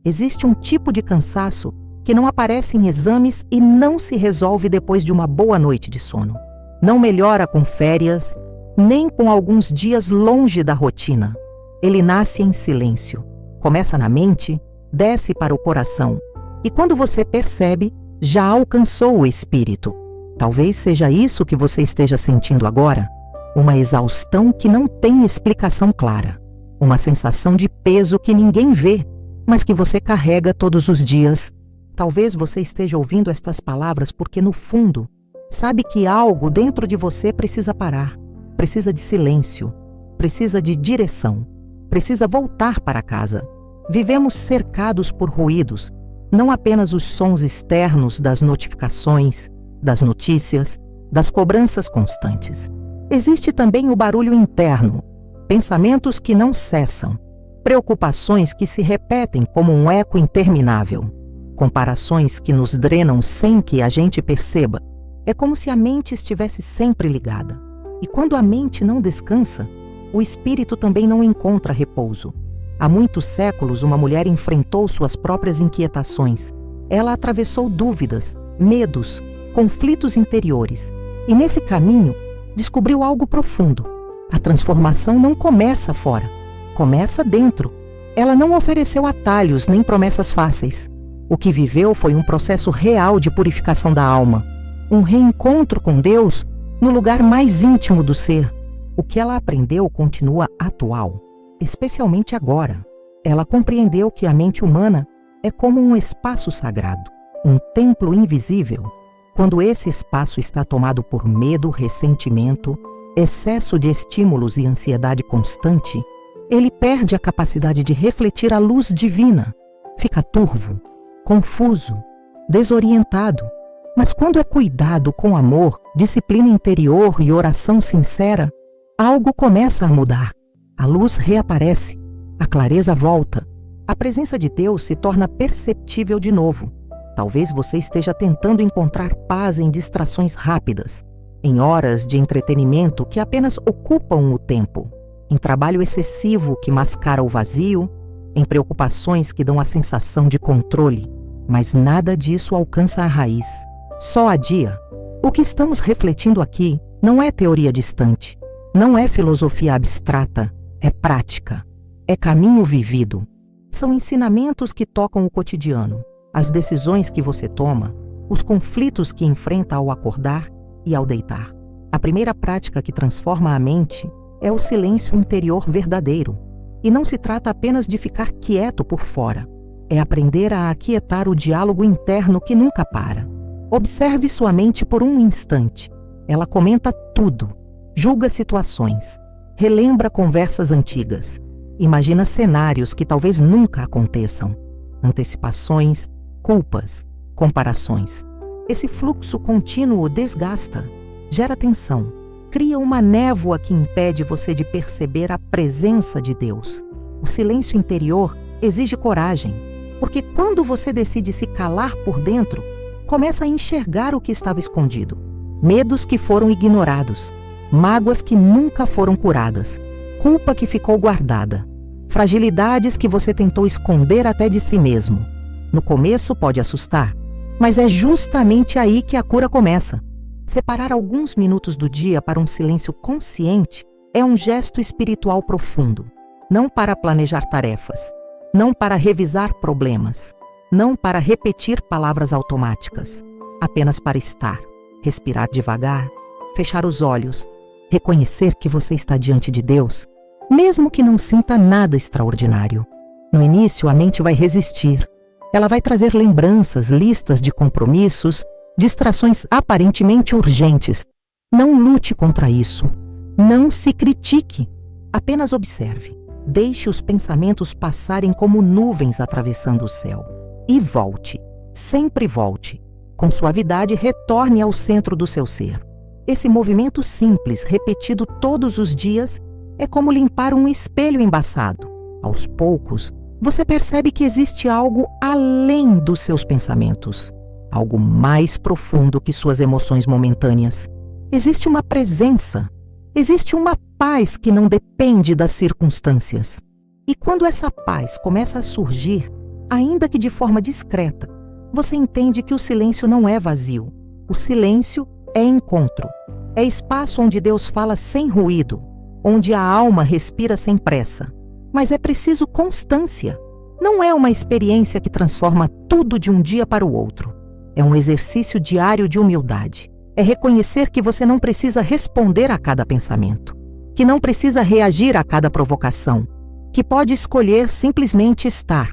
Existe um tipo de cansaço que não aparece em exames e não se resolve depois de uma boa noite de sono. Não melhora com férias, nem com alguns dias longe da rotina. Ele nasce em silêncio, começa na mente, desce para o coração, e quando você percebe, já alcançou o espírito. Talvez seja isso que você esteja sentindo agora, uma exaustão que não tem explicação clara, uma sensação de peso que ninguém vê, mas que você carrega todos os dias. Talvez você esteja ouvindo estas palavras porque, no fundo, sabe que algo dentro de você precisa parar, precisa de silêncio, precisa de direção, precisa voltar para casa. Vivemos cercados por ruídos, não apenas os sons externos das notificações, das notícias, das cobranças constantes. Existe também o barulho interno, pensamentos que não cessam, preocupações que se repetem como um eco interminável, comparações que nos drenam sem que a gente perceba. É como se a mente estivesse sempre ligada. E quando a mente não descansa, o espírito também não encontra repouso. Há muitos séculos, uma mulher enfrentou suas próprias inquietações. Ela atravessou dúvidas, medos, conflitos interiores. E nesse caminho, descobriu algo profundo. A transformação não começa fora, começa dentro. Ela não ofereceu atalhos nem promessas fáceis. O que viveu foi um processo real de purificação da alma, um reencontro com Deus no lugar mais íntimo do ser. O que ela aprendeu continua atual, especialmente agora. Ela compreendeu que a mente humana é como um espaço sagrado, um templo invisível. Quando esse espaço está tomado por medo, ressentimento, excesso de estímulos e ansiedade constante, ele perde a capacidade de refletir a luz divina. Fica turvo, confuso, desorientado. Mas quando é cuidado com amor, disciplina interior e oração sincera, algo começa a mudar. A luz reaparece, a clareza volta, a presença de Deus se torna perceptível de novo. Talvez você esteja tentando encontrar paz em distrações rápidas, em horas de entretenimento que apenas ocupam o tempo, em trabalho excessivo que mascara o vazio, em preocupações que dão a sensação de controle, mas nada disso alcança a raiz. Só adia. O que estamos refletindo aqui não é teoria distante, não é filosofia abstrata, é prática, é caminho vivido. São ensinamentos que tocam o cotidiano, as decisões que você toma, os conflitos que enfrenta ao acordar e ao deitar. A primeira prática que transforma a mente é o silêncio interior verdadeiro. E não se trata apenas de ficar quieto por fora, é aprender a aquietar o diálogo interno que nunca para. Observe sua mente por um instante. Ela comenta tudo, julga situações, relembra conversas antigas, imagina cenários que talvez nunca aconteçam, antecipações, culpas, comparações. Esse fluxo contínuo desgasta, gera tensão, cria uma névoa que impede você de perceber a presença de Deus. O silêncio interior exige coragem, porque quando você decide se calar por dentro, começa a enxergar o que estava escondido. Medos que foram ignorados, mágoas que nunca foram curadas, culpa que ficou guardada, fragilidades que você tentou esconder até de si mesmo. No começo pode assustar, mas é justamente aí que a cura começa. Separar alguns minutos do dia para um silêncio consciente é um gesto espiritual profundo, não para planejar tarefas, não para revisar problemas, não para repetir palavras automáticas, apenas para estar, respirar devagar, fechar os olhos, reconhecer que você está diante de Deus, mesmo que não sinta nada extraordinário. No início, a mente vai resistir. Ela vai trazer lembranças, listas de compromissos, distrações aparentemente urgentes. Não lute contra isso. Não se critique. Apenas observe. Deixe os pensamentos passarem como nuvens atravessando o céu. E volte. Sempre volte. Com suavidade, retorne ao centro do seu ser. Esse movimento simples, repetido todos os dias, é como limpar um espelho embaçado. Aos poucos, você percebe que existe algo além dos seus pensamentos. Algo mais profundo que suas emoções momentâneas. Existe uma presença. Existe uma paz que não depende das circunstâncias. E quando essa paz começa a surgir, ainda que de forma discreta, você entende que o silêncio não é vazio. O silêncio é encontro. É espaço onde Deus fala sem ruído, onde a alma respira sem pressa. Mas é preciso constância. Não é uma experiência que transforma tudo de um dia para o outro. É um exercício diário de humildade. É reconhecer que você não precisa responder a cada pensamento, que não precisa reagir a cada provocação, que pode escolher simplesmente estar.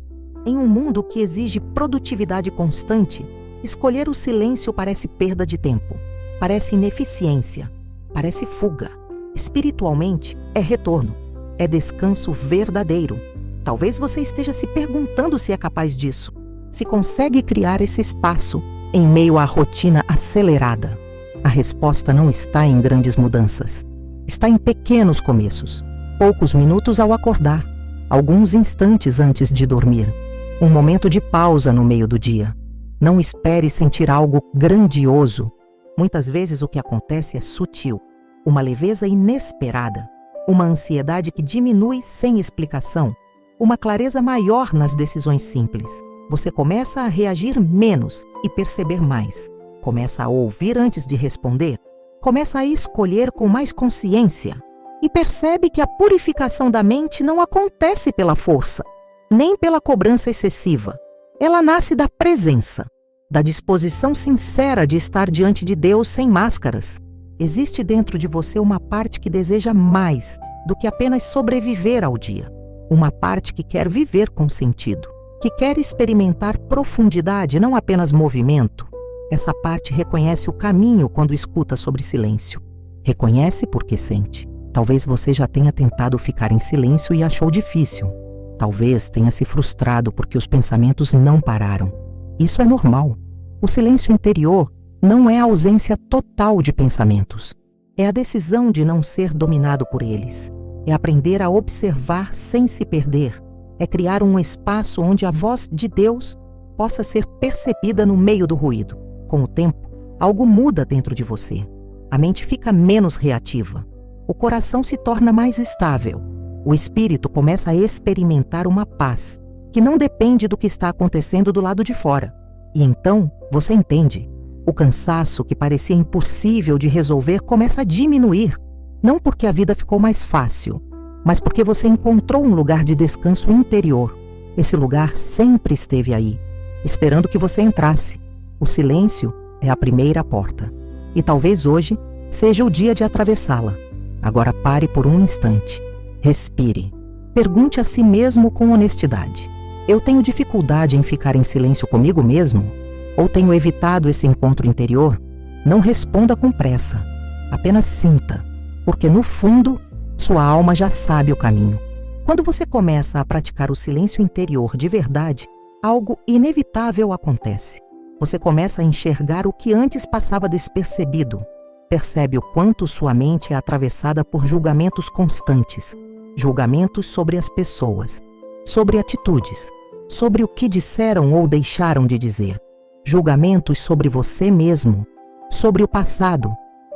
Em um mundo que exige produtividade constante, escolher o silêncio parece perda de tempo, parece ineficiência, parece fuga. Espiritualmente, é retorno, é descanso verdadeiro. Talvez você esteja se perguntando se é capaz disso, se consegue criar esse espaço em meio à rotina acelerada. A resposta não está em grandes mudanças. Está em pequenos começos, poucos minutos ao acordar, alguns instantes antes de dormir, um momento de pausa no meio do dia. Não espere sentir algo grandioso. Muitas vezes o que acontece é sutil, uma leveza inesperada, uma ansiedade que diminui sem explicação, uma clareza maior nas decisões simples. Você começa a reagir menos e perceber mais. Começa a ouvir antes de responder. Começa a escolher com mais consciência. E percebe que a purificação da mente não acontece pela força, nem pela cobrança excessiva. Ela nasce da presença, da disposição sincera de estar diante de Deus sem máscaras. Existe dentro de você uma parte que deseja mais do que apenas sobreviver ao dia. Uma parte que quer viver com sentido, que quer experimentar profundidade, não apenas movimento. Essa parte reconhece o caminho quando escuta sobre silêncio. Reconhece porque sente. Talvez você já tenha tentado ficar em silêncio e achou difícil. Talvez tenha se frustrado porque os pensamentos não pararam. Isso é normal. O silêncio interior não é a ausência total de pensamentos. É a decisão de não ser dominado por eles. É aprender a observar sem se perder. É criar um espaço onde a voz de Deus possa ser percebida no meio do ruído. Com o tempo, algo muda dentro de você. A mente fica menos reativa. O coração se torna mais estável. O espírito começa a experimentar uma paz que não depende do que está acontecendo do lado de fora. E então, você entende. O cansaço que parecia impossível de resolver começa a diminuir. Não porque a vida ficou mais fácil, mas porque você encontrou um lugar de descanso interior. Esse lugar sempre esteve aí, esperando que você entrasse. O silêncio é a primeira porta. E talvez hoje seja o dia de atravessá-la. Agora pare por um instante. Respire. Pergunte a si mesmo com honestidade. Eu tenho dificuldade em ficar em silêncio comigo mesmo? Ou tenho evitado esse encontro interior? Não responda com pressa. Apenas sinta, porque no fundo, sua alma já sabe o caminho. Quando você começa a praticar o silêncio interior de verdade, algo inevitável acontece. Você começa a enxergar o que antes passava despercebido. Percebe o quanto sua mente é atravessada por julgamentos constantes. Julgamentos sobre as pessoas, sobre atitudes, sobre o que disseram ou deixaram de dizer. Julgamentos sobre você mesmo, sobre o passado,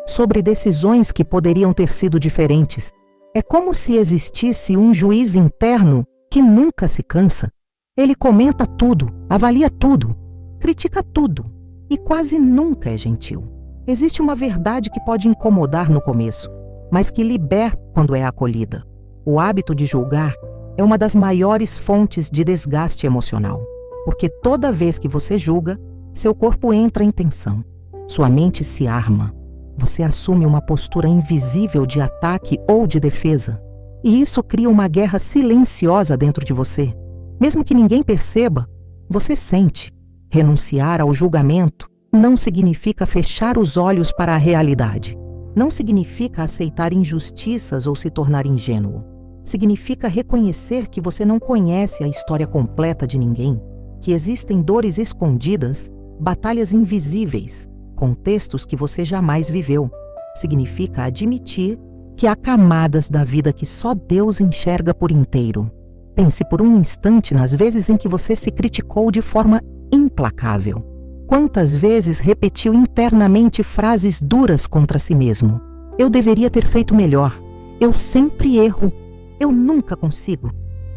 sobre decisões que poderiam ter sido diferentes. É como se existisse um juiz interno que nunca se cansa. Ele comenta tudo, avalia tudo, critica tudo e quase nunca é gentil. Existe uma verdade que pode incomodar no começo, mas que liberta quando é acolhida. O hábito de julgar é uma das maiores fontes de desgaste emocional, porque toda vez que você julga, seu corpo entra em tensão, sua mente se arma, você assume uma postura invisível de ataque ou de defesa, e isso cria uma guerra silenciosa dentro de você. Mesmo que ninguém perceba, você sente. Renunciar ao julgamento não significa fechar os olhos para a realidade. Não significa aceitar injustiças ou se tornar ingênuo. Significa reconhecer que você não conhece a história completa de ninguém, que existem dores escondidas, batalhas invisíveis, contextos que você jamais viveu. Significa admitir que há camadas da vida que só Deus enxerga por inteiro. Pense por um instante nas vezes em que você se criticou de forma implacável. Quantas vezes repetiu internamente frases duras contra si mesmo? Eu deveria ter feito melhor. Eu sempre erro. Eu nunca consigo.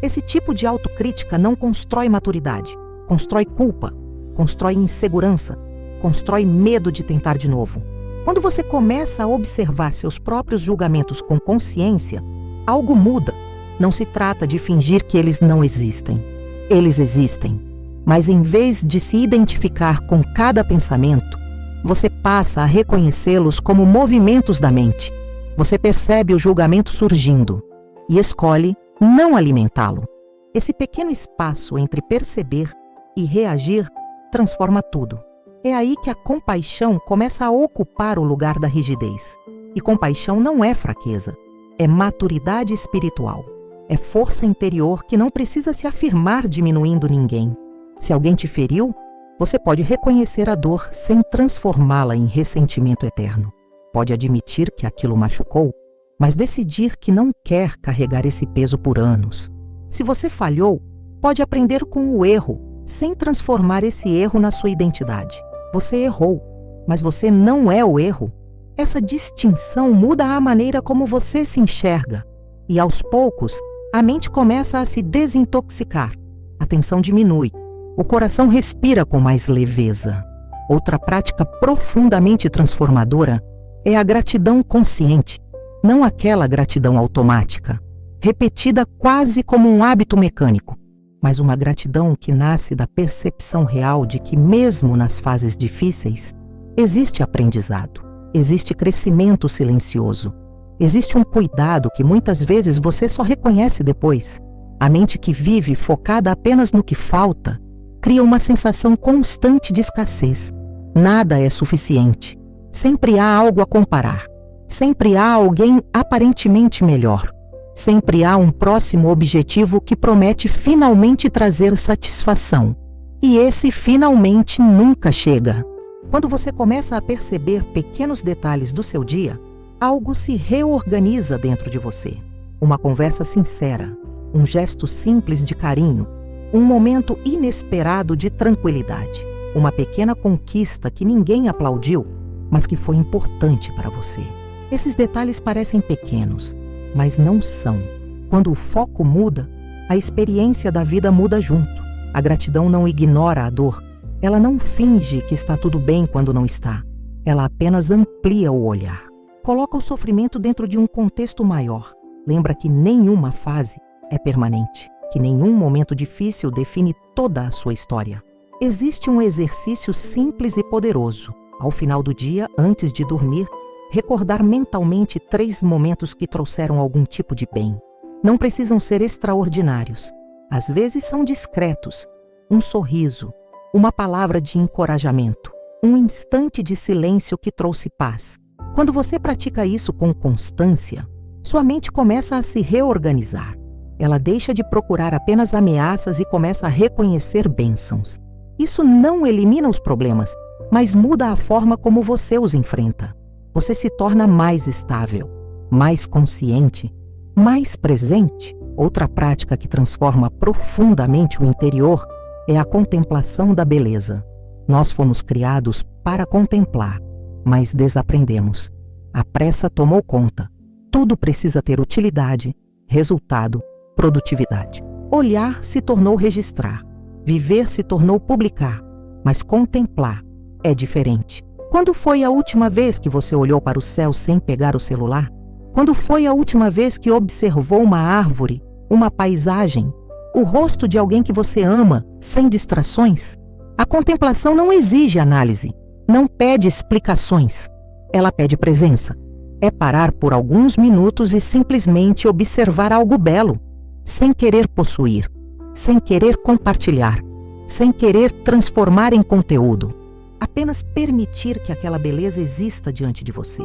Esse tipo de autocrítica não constrói maturidade, constrói culpa, constrói insegurança, constrói medo de tentar de novo. Quando você começa a observar seus próprios julgamentos com consciência, algo muda. Não se trata de fingir que eles não existem. Eles existem. Mas em vez de se identificar com cada pensamento, você passa a reconhecê-los como movimentos da mente. Você percebe o julgamento surgindo e escolhe não alimentá-lo. Esse pequeno espaço entre perceber e reagir transforma tudo. É aí que a compaixão começa a ocupar o lugar da rigidez. E compaixão não é fraqueza, é maturidade espiritual. É força interior que não precisa se afirmar diminuindo ninguém. Se alguém te feriu, você pode reconhecer a dor sem transformá-la em ressentimento eterno. Pode admitir que aquilo machucou, mas decidir que não quer carregar esse peso por anos. Se você falhou, pode aprender com o erro, sem transformar esse erro na sua identidade. Você errou, mas você não é o erro. Essa distinção muda a maneira como você se enxerga. E aos poucos, a mente começa a se desintoxicar. A tensão diminui. O coração respira com mais leveza. Outra prática profundamente transformadora é a gratidão consciente, não aquela gratidão automática, repetida quase como um hábito mecânico, mas uma gratidão que nasce da percepção real de que, mesmo nas fases difíceis, existe aprendizado, existe crescimento silencioso, existe um cuidado que muitas vezes você só reconhece depois. A mente que vive focada apenas no que falta cria uma sensação constante de escassez. Nada é suficiente. Sempre há algo a comparar. Sempre há alguém aparentemente melhor. Sempre há um próximo objetivo que promete finalmente trazer satisfação. E esse finalmente nunca chega. Quando você começa a perceber pequenos detalhes do seu dia, algo se reorganiza dentro de você. Uma conversa sincera, um gesto simples de carinho, um momento inesperado de tranquilidade, uma pequena conquista que ninguém aplaudiu, mas que foi importante para você. Esses detalhes parecem pequenos, mas não são. Quando o foco muda, a experiência da vida muda junto. A gratidão não ignora a dor. Ela não finge que está tudo bem quando não está. Ela apenas amplia o olhar. Coloca o sofrimento dentro de um contexto maior. Lembra que nenhuma fase é permanente, que nenhum momento difícil define toda a sua história. Existe um exercício simples e poderoso. Ao final do dia, antes de dormir, recordar mentalmente 3 momentos que trouxeram algum tipo de bem. Não precisam ser extraordinários. Às vezes são discretos. Um sorriso, uma palavra de encorajamento, um instante de silêncio que trouxe paz. Quando você pratica isso com constância, sua mente começa a se reorganizar. Ela deixa de procurar apenas ameaças e começa a reconhecer bênçãos. Isso não elimina os problemas, mas muda a forma como você os enfrenta. Você se torna mais estável, mais consciente, mais presente. Outra prática que transforma profundamente o interior é a contemplação da beleza. Nós fomos criados para contemplar, mas desaprendemos. A pressa tomou conta. Tudo precisa ter utilidade, resultado, produtividade. Olhar se tornou registrar. Viver se tornou publicar. Mas contemplar é diferente. Quando foi a última vez que você olhou para o céu sem pegar o celular? Quando foi a última vez que observou uma árvore, uma paisagem, o rosto de alguém que você ama, sem distrações? A contemplação não exige análise, não pede explicações. Ela pede presença. É parar por alguns minutos e simplesmente observar algo belo, sem querer possuir, sem querer compartilhar, sem querer transformar em conteúdo. Apenas permitir que aquela beleza exista diante de você.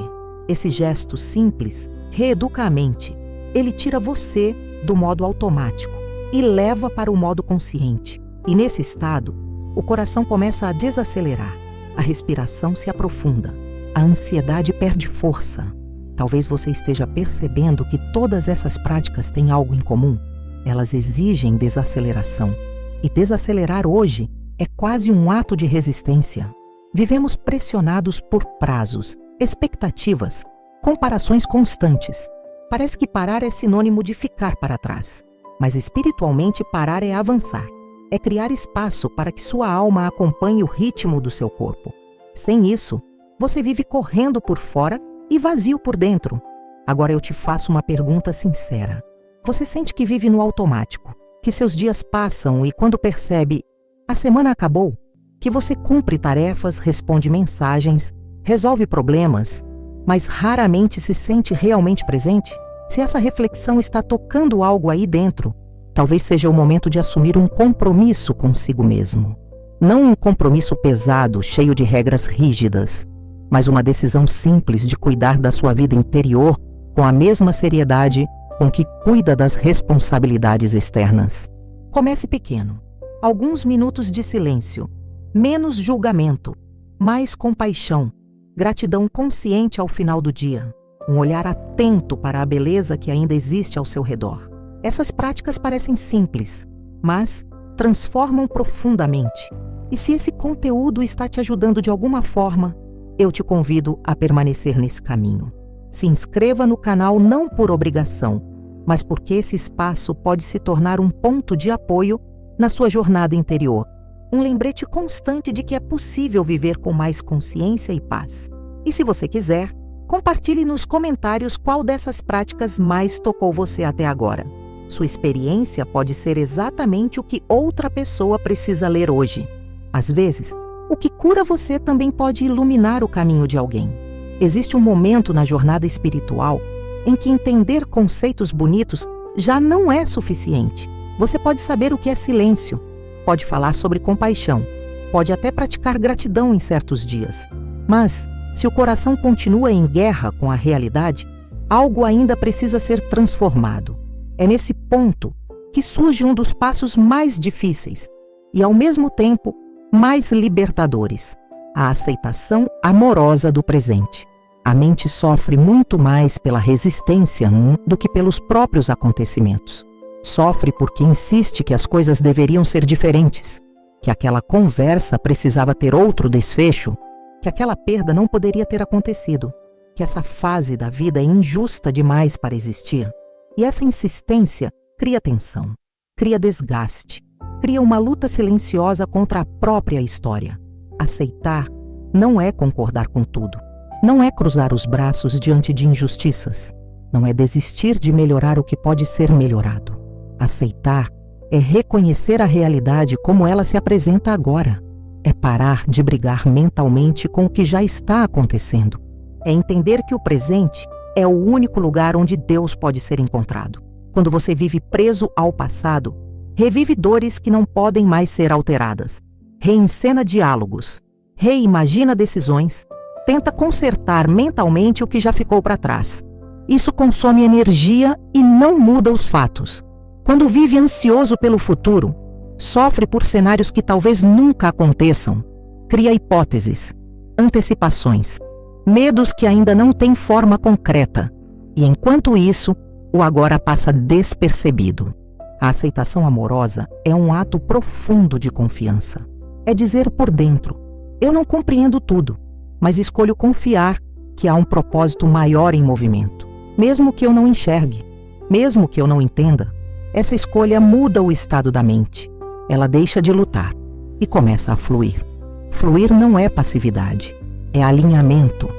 Esse gesto simples reeduca a mente. Ele tira você do modo automático e leva para o modo consciente. E nesse estado, o coração começa a desacelerar, a respiração se aprofunda, a ansiedade perde força. Talvez você esteja percebendo que todas essas práticas têm algo em comum. Elas exigem desaceleração. E desacelerar hoje é quase um ato de resistência. Vivemos pressionados por prazos, expectativas, comparações constantes. Parece que parar é sinônimo de ficar para trás. Mas espiritualmente parar é avançar. É criar espaço para que sua alma acompanhe o ritmo do seu corpo. Sem isso, você vive correndo por fora e vazio por dentro. Agora eu te faço uma pergunta sincera. Você sente que vive no automático, que seus dias passam e quando percebe, a semana acabou, que você cumpre tarefas, responde mensagens, resolve problemas, mas raramente se sente realmente presente? Se essa reflexão está tocando algo aí dentro, talvez seja o momento de assumir um compromisso consigo mesmo. Não um compromisso pesado, cheio de regras rígidas, mas uma decisão simples de cuidar da sua vida interior com a mesma seriedade com que cuida das responsabilidades externas. Comece pequeno. Alguns minutos de silêncio, menos julgamento, mais compaixão, gratidão consciente ao final do dia, um olhar atento para a beleza que ainda existe ao seu redor. Essas práticas parecem simples, mas transformam profundamente. E se esse conteúdo está te ajudando de alguma forma, eu te convido a permanecer nesse caminho. Se inscreva no canal não por obrigação, mas porque esse espaço pode se tornar um ponto de apoio na sua jornada interior. Um lembrete constante de que é possível viver com mais consciência e paz. E se você quiser, compartilhe nos comentários qual dessas práticas mais tocou você até agora. Sua experiência pode ser exatamente o que outra pessoa precisa ler hoje. Às vezes, o que cura você também pode iluminar o caminho de alguém. Existe um momento na jornada espiritual em que entender conceitos bonitos já não é suficiente. Você pode saber o que é silêncio, pode falar sobre compaixão, pode até praticar gratidão em certos dias. Mas, se o coração continua em guerra com a realidade, algo ainda precisa ser transformado. É nesse ponto que surge um dos passos mais difíceis e, ao mesmo tempo, mais libertadores: a aceitação amorosa do presente. A mente sofre muito mais pela resistência do que pelos próprios acontecimentos. Sofre porque insiste que as coisas deveriam ser diferentes, que aquela conversa precisava ter outro desfecho, que aquela perda não poderia ter acontecido, que essa fase da vida é injusta demais para existir. E essa insistência cria tensão, cria desgaste, cria uma luta silenciosa contra a própria história. Aceitar não é concordar com tudo, não é cruzar os braços diante de injustiças, não é desistir de melhorar o que pode ser melhorado. Aceitar é reconhecer a realidade como ela se apresenta agora. É parar de brigar mentalmente com o que já está acontecendo. É entender que o presente é o único lugar onde Deus pode ser encontrado. Quando você vive preso ao passado, revive dores que não podem mais ser alteradas. Reencena diálogos, reimagina decisões, tenta consertar mentalmente o que já ficou para trás. Isso consome energia e não muda os fatos. Quando vive ansioso pelo futuro, sofre por cenários que talvez nunca aconteçam, cria hipóteses, antecipações, medos que ainda não têm forma concreta, e enquanto isso, o agora passa despercebido. A aceitação amorosa é um ato profundo de confiança. É dizer por dentro: eu não compreendo tudo, mas escolho confiar que há um propósito maior em movimento. Mesmo que eu não enxergue, mesmo que eu não entenda, essa escolha muda o estado da mente. Ela deixa de lutar e começa a fluir. Fluir não é passividade, é alinhamento.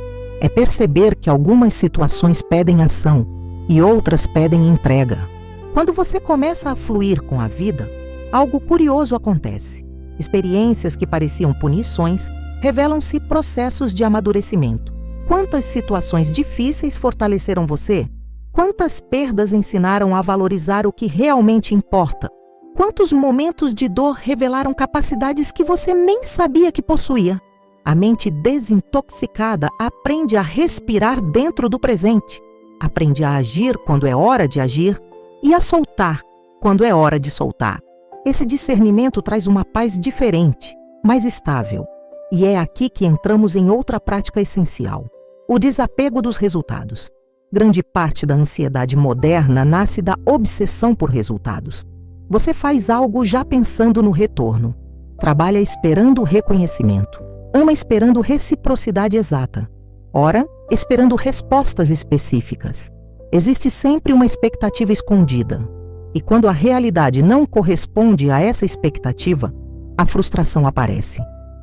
É perceber que algumas situações pedem ação e outras pedem entrega. Quando você começa a fluir com a vida, algo curioso acontece. Experiências que pareciam punições revelam-se processos de amadurecimento. Quantas situações difíceis fortaleceram você? Quantas perdas ensinaram a valorizar o que realmente importa? Quantos momentos de dor revelaram capacidades que você nem sabia que possuía? A mente desintoxicada aprende a respirar dentro do presente, aprende a agir quando é hora de agir e a soltar quando é hora de soltar. Esse discernimento traz uma paz diferente, mais estável. E é aqui que entramos em outra prática essencial: o desapego dos resultados. Grande parte da ansiedade moderna nasce da obsessão por resultados. Você faz algo já pensando no retorno, trabalha esperando o reconhecimento, ama esperando reciprocidade exata, ora esperando respostas específicas. Existe sempre uma expectativa escondida. E quando a realidade não corresponde a essa expectativa, a frustração aparece.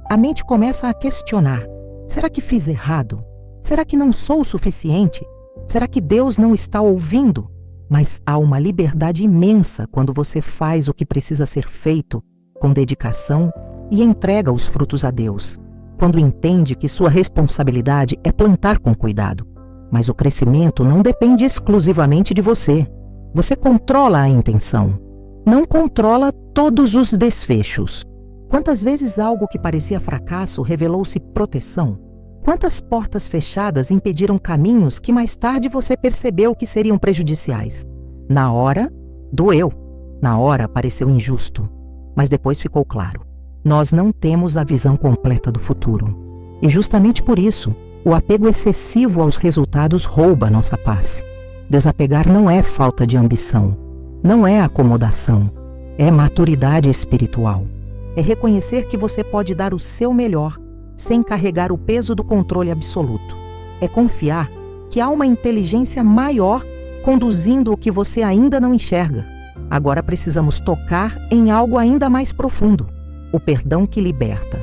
A mente começa a questionar: será que fiz errado? Será que não sou o suficiente? Será que Deus não está ouvindo? Mas há uma liberdade imensa quando você faz o que precisa ser feito com dedicação e entrega os frutos a Deus. Quando entende que sua responsabilidade é plantar com cuidado. Mas o crescimento não depende exclusivamente de você. Você controla a intenção, não controla todos os desfechos. Quantas vezes algo que parecia fracasso revelou-se proteção? Quantas portas fechadas impediram caminhos que mais tarde você percebeu que seriam prejudiciais? Na hora, doeu. Na hora, pareceu injusto. Mas depois ficou claro. Nós não temos a visão completa do futuro. E justamente por isso, o apego excessivo aos resultados rouba nossa paz. Desapegar não é falta de ambição, não é acomodação, é maturidade espiritual. É reconhecer que você pode dar o seu melhor sem carregar o peso do controle absoluto. É confiar que há uma inteligência maior conduzindo o que você ainda não enxerga. Agora precisamos tocar em algo ainda mais profundo: o perdão que liberta.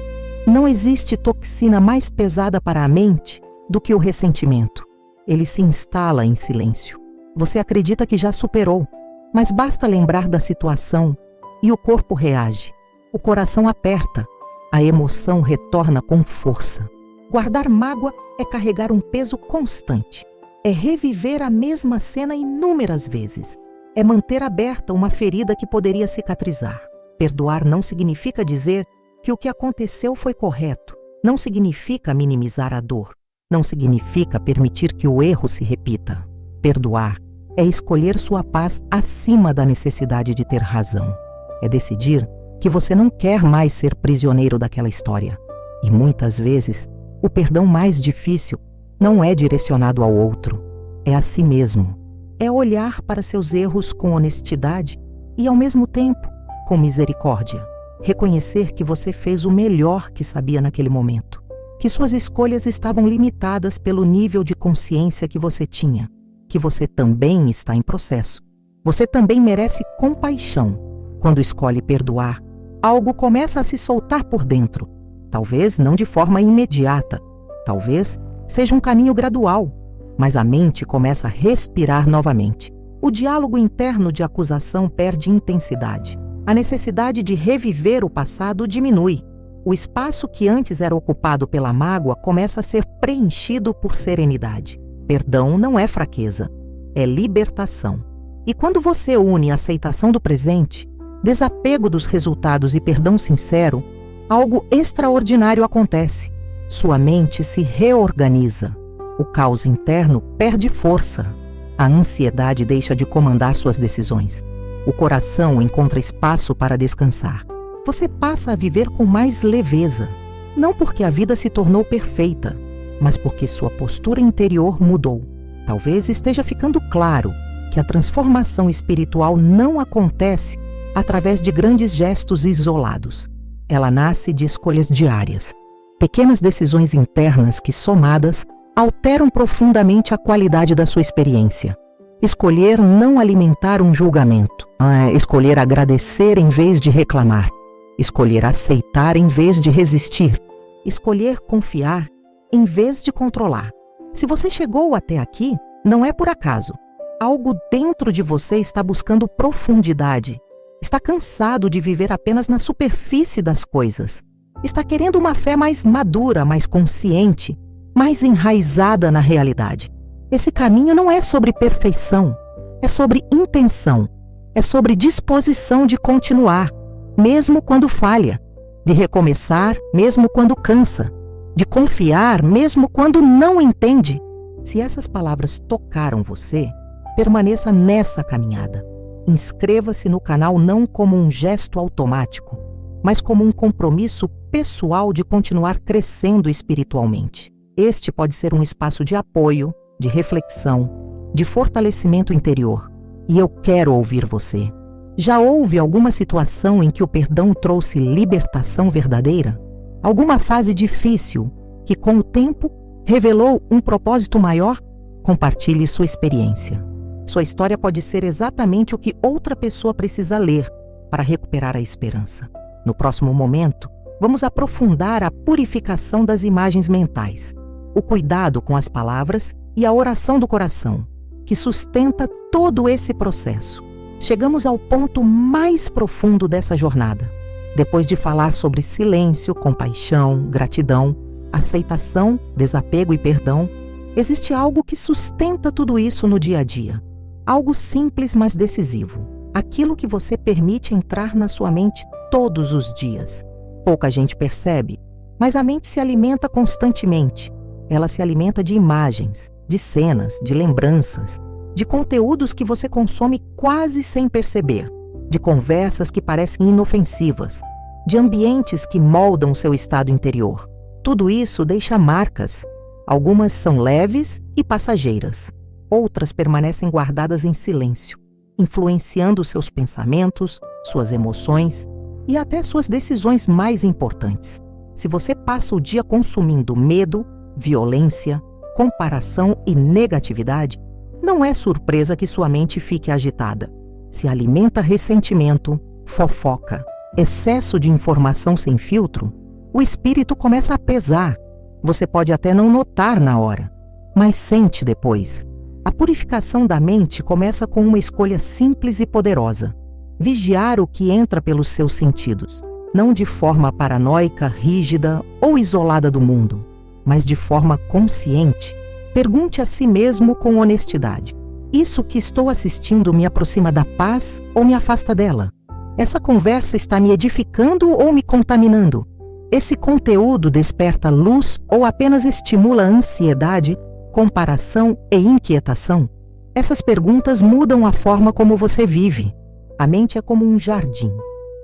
Não existe toxina mais pesada para a mente do que o ressentimento. Ele se instala em silêncio. Você acredita que já superou, mas basta lembrar da situação e o corpo reage. O coração aperta, a emoção retorna com força. Guardar mágoa é carregar um peso constante. É reviver a mesma cena inúmeras vezes. É manter aberta uma ferida que poderia cicatrizar. Perdoar não significa dizer que o que aconteceu foi correto. Não significa minimizar a dor. Não significa permitir que o erro se repita. Perdoar é escolher sua paz acima da necessidade de ter razão. É decidir que você não quer mais ser prisioneiro daquela história. E muitas vezes, o perdão mais difícil não é direcionado ao outro, é a si mesmo. É olhar para seus erros com honestidade e, ao mesmo tempo, com misericórdia. Reconhecer que você fez o melhor que sabia naquele momento. Que suas escolhas estavam limitadas pelo nível de consciência que você tinha. Que você também está em processo. Você também merece compaixão. Quando escolhe perdoar, algo começa a se soltar por dentro. Talvez não de forma imediata. Talvez seja um caminho gradual. Mas a mente começa a respirar novamente. O diálogo interno de acusação perde intensidade. A necessidade de reviver o passado diminui. O espaço que antes era ocupado pela mágoa começa a ser preenchido por serenidade. Perdão não é fraqueza, é libertação. E quando você une a aceitação do presente, desapego dos resultados e perdão sincero, algo extraordinário acontece. Sua mente se reorganiza. O caos interno perde força. A ansiedade deixa de comandar suas decisões. O coração encontra espaço para descansar. Você passa a viver com mais leveza, não porque a vida se tornou perfeita, mas porque sua postura interior mudou. Talvez esteja ficando claro que a transformação espiritual não acontece através de grandes gestos isolados. Ela nasce de escolhas diárias, pequenas decisões internas que, somadas, alteram profundamente a qualidade da sua experiência. Escolher não alimentar um julgamento, escolher agradecer em vez de reclamar, escolher aceitar em vez de resistir, escolher confiar em vez de controlar. Se você chegou até aqui, não é por acaso. Algo dentro de você está buscando profundidade. Está cansado de viver apenas na superfície das coisas. Está querendo uma fé mais madura, mais consciente, mais enraizada na realidade. Esse caminho não é sobre perfeição, é sobre intenção, é sobre disposição de continuar, mesmo quando falha, de recomeçar, mesmo quando cansa, de confiar, mesmo quando não entende. Se essas palavras tocaram você, permaneça nessa caminhada. Inscreva-se no canal não como um gesto automático, mas como um compromisso pessoal de continuar crescendo espiritualmente. Este pode ser um espaço de apoio, de reflexão, de fortalecimento interior. E eu quero ouvir você. Já houve alguma situação em que o perdão trouxe libertação verdadeira? Alguma fase difícil que, com o tempo, revelou um propósito maior? Compartilhe sua experiência. Sua história pode ser exatamente o que outra pessoa precisa ler para recuperar a esperança. No próximo momento, vamos aprofundar a purificação das imagens mentais, o cuidado com as palavras e a oração do coração, que sustenta todo esse processo. Chegamos ao ponto mais profundo dessa jornada. Depois de falar sobre silêncio, compaixão, gratidão, aceitação, desapego e perdão, existe algo que sustenta tudo isso no dia a dia. Algo simples, mas decisivo. Aquilo que você permite entrar na sua mente todos os dias. Pouca gente percebe, mas a mente se alimenta constantemente. Ela se alimenta de imagens, de cenas, de lembranças, de conteúdos que você consome quase sem perceber, de conversas que parecem inofensivas, de ambientes que moldam seu estado interior. Tudo isso deixa marcas. Algumas são leves e passageiras. Outras permanecem guardadas em silêncio, influenciando seus pensamentos, suas emoções e até suas decisões mais importantes. Se você passa o dia consumindo medo, violência, comparação e negatividade, não é surpresa que sua mente fique agitada. Se alimenta ressentimento, fofoca, excesso de informação sem filtro, o espírito começa a pesar. Você pode até não notar na hora, mas sente depois. A purificação da mente começa com uma escolha simples e poderosa: vigiar o que entra pelos seus sentidos, não de forma paranoica, rígida ou isolada do mundo, mas de forma consciente. Pergunte a si mesmo com honestidade: isso que estou assistindo me aproxima da paz ou me afasta dela? Essa conversa está me edificando ou me contaminando? Esse conteúdo desperta luz ou apenas estimula ansiedade, comparação e inquietação? Essas perguntas mudam a forma como você vive. A mente é como um jardim.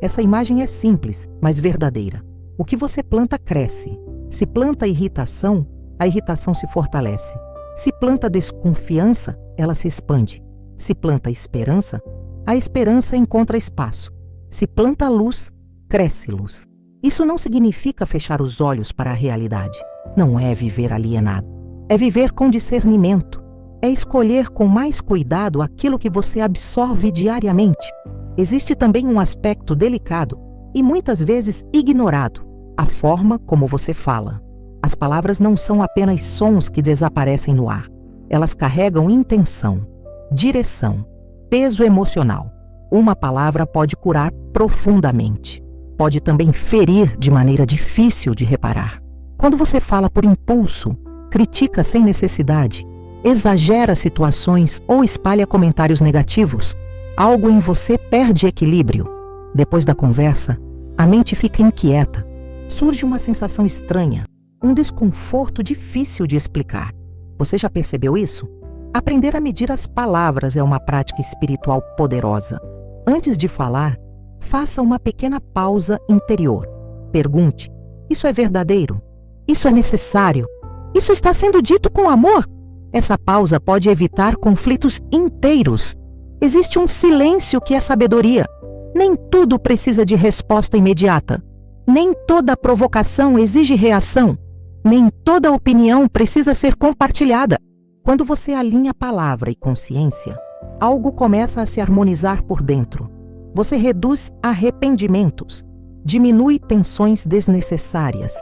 Essa imagem é simples, mas verdadeira. O que você planta cresce. Se planta irritação, a irritação se fortalece. Se planta desconfiança, ela se expande. Se planta esperança, a esperança encontra espaço. Se planta luz, cresce luz. Isso não significa fechar os olhos para a realidade. Não é viver alienado. É viver com discernimento. É escolher com mais cuidado aquilo que você absorve diariamente. Existe também um aspecto delicado e muitas vezes ignorado: a forma como você fala. As palavras não são apenas sons que desaparecem no ar. Elas carregam intenção, direção, peso emocional. Uma palavra pode curar profundamente. Pode também ferir de maneira difícil de reparar. Quando você fala por impulso, critica sem necessidade, exagera situações ou espalha comentários negativos, algo em você perde equilíbrio. Depois da conversa, a mente fica inquieta. Surge uma sensação estranha, um desconforto difícil de explicar. Você já percebeu isso? Aprender a medir as palavras é uma prática espiritual poderosa. Antes de falar, faça uma pequena pausa interior. Pergunte: isso é verdadeiro? Isso é necessário? Isso está sendo dito com amor? Essa pausa pode evitar conflitos inteiros. Existe um silêncio que é sabedoria. Nem tudo precisa de resposta imediata. Nem toda provocação exige reação. Nem toda opinião precisa ser compartilhada. Quando você alinha palavra e consciência, algo começa a se harmonizar por dentro. Você reduz arrependimentos, diminui tensões desnecessárias,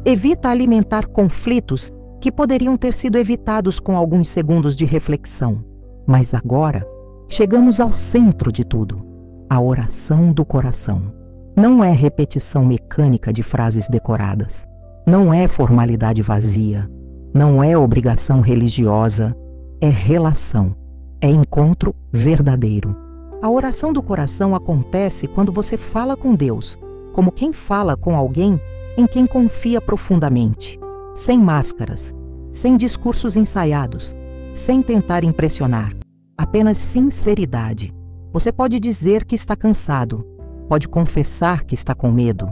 evita alimentar conflitos que poderiam ter sido evitados com alguns segundos de reflexão. Mas agora, chegamos ao centro de tudo: a oração do coração. Não é repetição mecânica de frases decoradas. Não é formalidade vazia. Não é obrigação religiosa. É relação. É encontro verdadeiro. A oração do coração acontece quando você fala com Deus, como quem fala com alguém em quem confia profundamente, sem máscaras, sem discursos ensaiados, sem tentar impressionar, apenas sinceridade. Você pode dizer que está cansado, pode confessar que está com medo,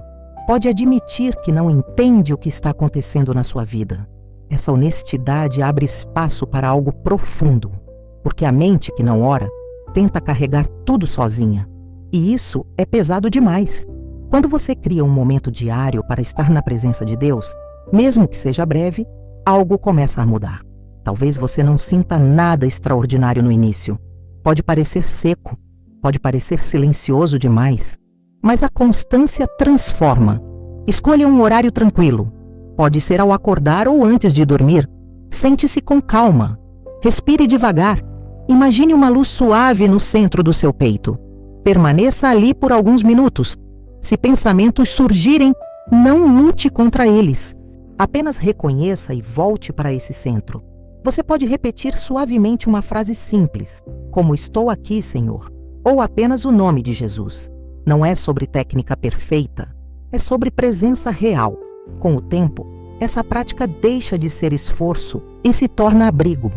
pode admitir que não entende o que está acontecendo na sua vida. Essa honestidade abre espaço para algo profundo, porque a mente que não ora tenta carregar tudo sozinha. E isso é pesado demais. Quando você cria um momento diário para estar na presença de Deus, mesmo que seja breve, algo começa a mudar. Talvez você não sinta nada extraordinário no início, Pode parecer seco, pode parecer silencioso demais, mas a constância transforma. Escolha um horário tranquilo. Pode ser ao acordar ou antes de dormir. Sente-se com calma. Respire devagar. Imagine uma luz suave no centro do seu peito. Permaneça ali por alguns minutos. Se pensamentos surgirem, não lute contra eles. Apenas reconheça e volte para esse centro. Você pode repetir suavemente uma frase simples, como "Estou aqui, Senhor", ou apenas o nome de Jesus. Não é sobre técnica perfeita, é sobre presença real. Com o tempo, essa prática deixa de ser esforço e se torna abrigo.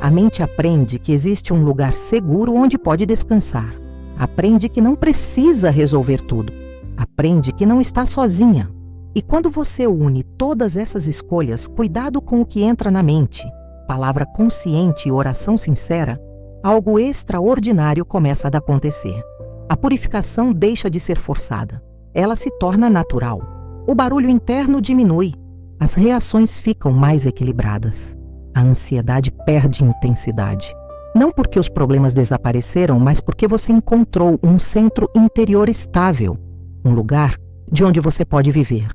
A mente aprende que existe um lugar seguro onde pode descansar. Aprende que não precisa resolver tudo. Aprende que não está sozinha. E quando você une todas essas escolhas, cuidado com o que entra na mente, palavra consciente e oração sincera, algo extraordinário começa a acontecer. A purificação deixa de ser forçada. Ela se torna natural. O barulho interno diminui. As reações ficam mais equilibradas. A ansiedade perde intensidade. Não porque os problemas desapareceram, mas porque você encontrou um centro interior estável, um lugar de onde você pode viver.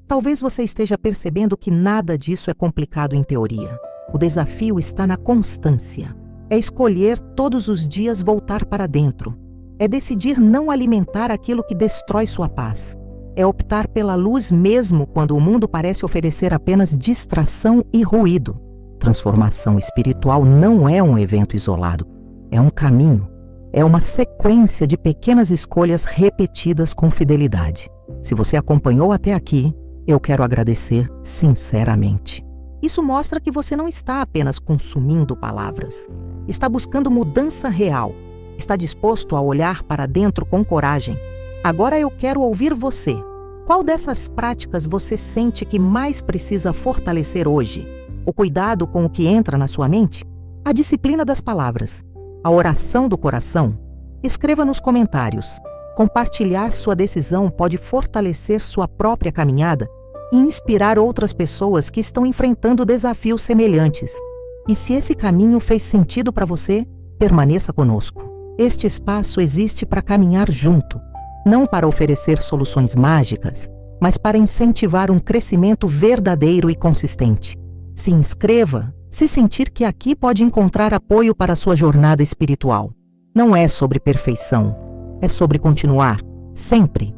Talvez você esteja percebendo que nada disso é complicado em teoria. O desafio está na constância. É escolher todos os dias voltar para dentro. É decidir não alimentar aquilo que destrói sua paz. É optar pela luz mesmo quando o mundo parece oferecer apenas distração e ruído. Transformação espiritual não é um evento isolado. É um caminho. É uma sequência de pequenas escolhas repetidas com fidelidade. Se você acompanhou até aqui, eu quero agradecer sinceramente. Isso mostra que você não está apenas consumindo palavras. Está buscando mudança real. Está disposto a olhar para dentro com coragem. Agora eu quero ouvir você. Qual dessas práticas você sente que mais precisa fortalecer hoje? O cuidado com o que entra na sua mente? A disciplina das palavras? A oração do coração? Escreva nos comentários. Compartilhar sua decisão pode fortalecer sua própria caminhada e inspirar outras pessoas que estão enfrentando desafios semelhantes. E se esse caminho fez sentido para você, permaneça conosco. Este espaço existe para caminhar junto, não para oferecer soluções mágicas, mas para incentivar um crescimento verdadeiro e consistente. Se inscreva se sentir que aqui pode encontrar apoio para a sua jornada espiritual. Não é sobre perfeição, é sobre continuar, sempre,